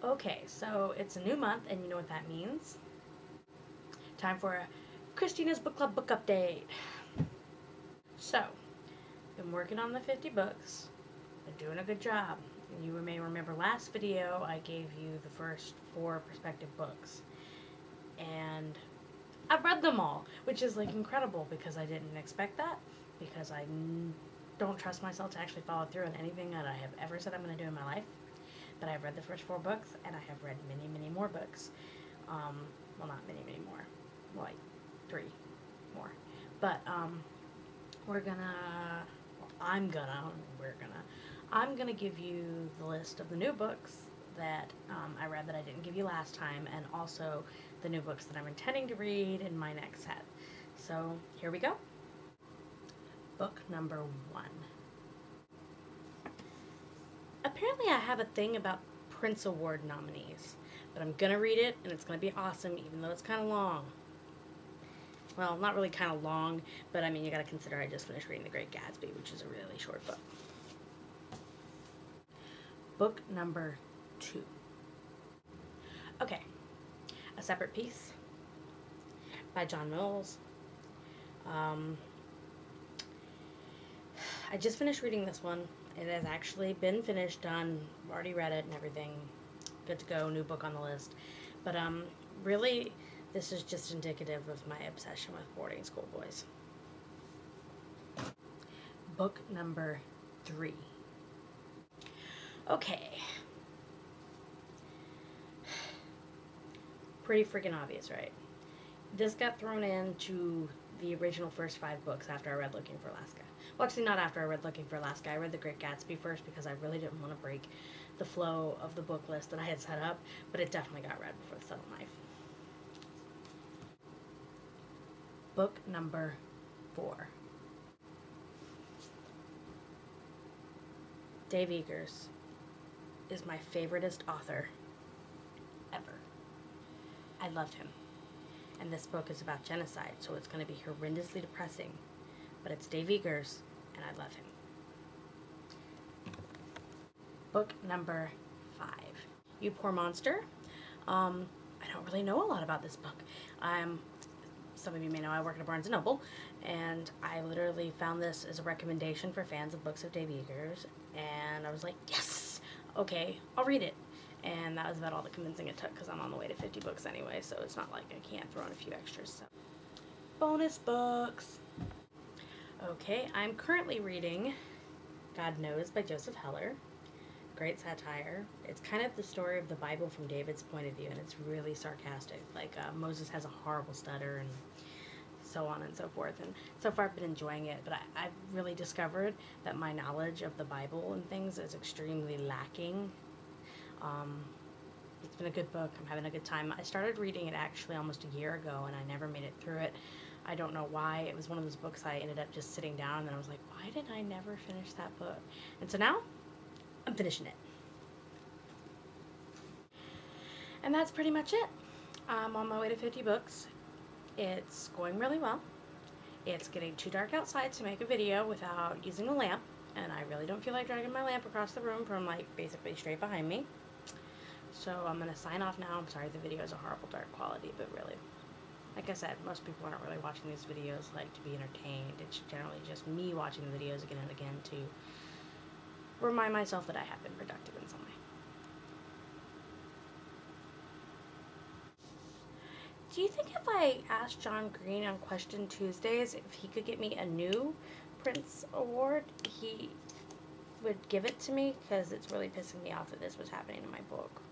Okay, so it's a new month, and you know what that means. Time for a Kristina's Book Club book update. So, been working on the 50 books. Been doing a good job. You may remember last video I gave you the first 4 prospective books. And I've read them all, which is like incredible because I didn't expect that. Because I don't trust myself to actually follow through on anything that I have ever said I'm going to do in my life. But I've read the first 4 books, and I have read many, many more books. Well, not many, many more. Like 3 more. But I'm gonna give you the list of the new books that I read that I didn't give you last time, and also the new books that I'm intending to read in my next set. So here we go. Book number 1. Apparently I have a thing about Prince Award nominees, but I'm gonna read it, and it's gonna be awesome, even though it's kind of long. Well, not really kind of long, but I mean, you gotta consider I just finished reading The Great Gatsby, which is a really short book. Book number 2. Okay, A Separate Peace by John Mills. I just finished reading this one. It has actually been finished, done, already read it and everything. Good to go, new book on the list. But really, this is just indicative of my obsession with boarding school boys. Book number 3. Okay. Pretty freaking obvious, right? This got thrown into the original first 5 books after I read Looking for Alaska. Well, actually, not after I read Looking for Alaska. I read The Great Gatsby first because I really didn't want to break the flow of the book list that I had set up, but it definitely got read before The Subtle Knife. Book number 4. Dave Eggers is my favoriteest author ever. I love him. And this book is about genocide, so it's going to be horrendously depressing. But it's Dave Eggers, and I love him. Book number 5. You Poor Monster. I don't really know a lot about this book. Some of you may know I work at a Barnes & Noble, and I literally found this as a recommendation for fans of books of Dave Eggers, and I was like, yes! Okay, I'll read it. And that was about all the convincing it took, because I'm on the way to 50 books anyway, so it's not like I can't throw in a few extras. So. Bonus books! Okay, I'm currently reading God Knows by Joseph Heller. Great satire. It's kind of the story of the Bible from David's point of view, and it's really sarcastic. Like, Moses has a horrible stutter, and so on and so forth. And so far I've been enjoying it, but I've really discovered that my knowledge of the Bible and things is extremely lacking. It's been a good book. I'm having a good time. I started reading it actually almost a year ago, and I never made it through it. I don't know why. It was one of those books I ended up just sitting down, and then I was like, why did I never finish that book? And so now, I'm finishing it. And that's pretty much it. I'm on my way to 50 books. It's going really well. It's getting too dark outside to make a video without using a lamp, and I really don't feel like dragging my lamp across the room from, like, basically straight behind me. So I'm going to sign off now. I'm sorry the video is a horrible dark quality, but really, like I said, most people aren't really watching these videos like to be entertained. It's generally just me watching the videos again and again to remind myself that I have been productive in some way. Do you think if I asked John Green on Question Tuesdays if he could get me a new Prince Award, he would give it to me? Because it's really pissing me off that this was happening in my book.